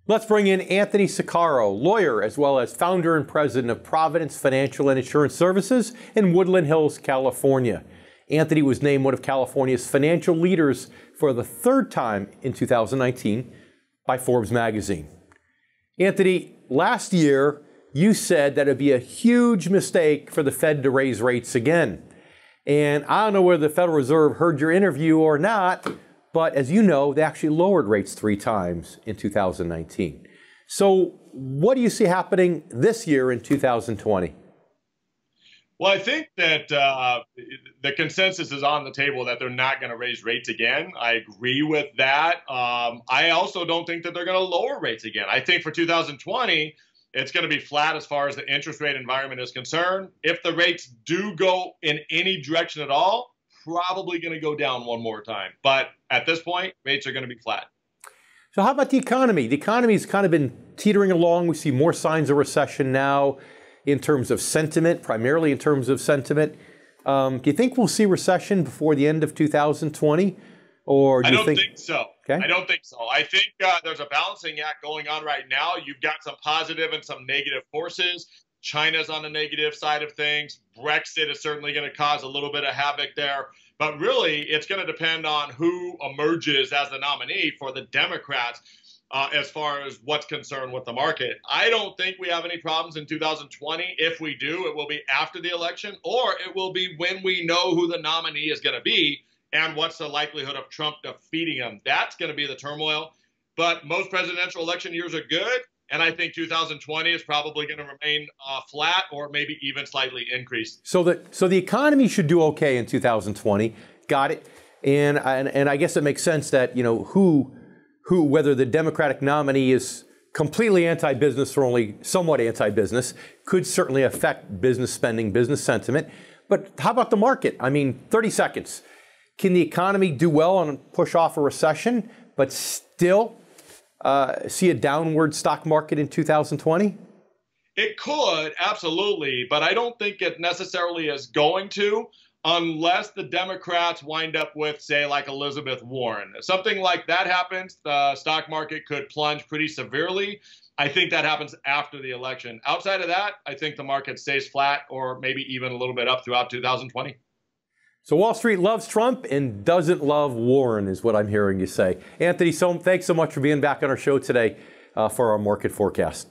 Let's bring in Anthony Saccaro, lawyer, as well as founder and president of Providence Financial and Insurance Services in Woodland Hills, California. Anthony was named one of California's financial leaders for the third time in 2019 by Forbes magazine. Anthony, last year you said that it'd be a huge mistake for the Fed to raise rates again. And I don't know whether the Federal Reserve heard your interview or not, but as you know, they actually lowered rates 3 times in 2019. So what do you see happening this year in 2020? Well, I think that the consensus is on the table that they're not going to raise rates again. I agree with that. I also don't think that they're going to lower rates again. I think for 2020, it's going to be flat as far as the interest rate environment is concerned. If the rates do go in any direction at all, probably going to go down one more time. But at this point, rates are going to be flat. So how about the economy? The economy's kind of been teetering along. We see more signs of recession now in terms of sentiment, primarily in terms of sentiment. Do you think we'll see recession before the end of 2020? Or do I don't you think so. Okay. I don't think so. I think there's a balancing act going on right now. You've got some positive and some negative forces. China's on the negative side of things. Brexit is certainly going to cause a little bit of havoc there. But really, it's going to depend on who emerges as the nominee for the Democrats as far as what's concerned with the market. I don't think we have any problems in 2020. If we do, it will be after the election, or it will be when we know who the nominee is going to be and what's the likelihood of Trump defeating him. That's going to be the turmoil. But most presidential election years are good. And I think 2020 is probably going to remain flat or maybe even slightly increased. So the economy should do okay in 2020. Got it. And I guess it makes sense that, you know, whether the Democratic nominee is completely anti-business or only somewhat anti-business could certainly affect business spending, business sentiment. But how about the market? I mean, 30 seconds. Can the economy do well and push off a recession, but still see a downward stock market in 2020? It could, absolutely, but I don't think it necessarily is going to unless the Democrats wind up with, say, like Elizabeth Warren. If something like that happens, the stock market could plunge pretty severely. I think that happens after the election. Outside of that, I think the market stays flat or maybe even a little bit up throughout 2020. So Wall Street loves Trump and doesn't love Warren, is what I'm hearing you say. Anthony, thanks so much for being back on our show today for our market forecast.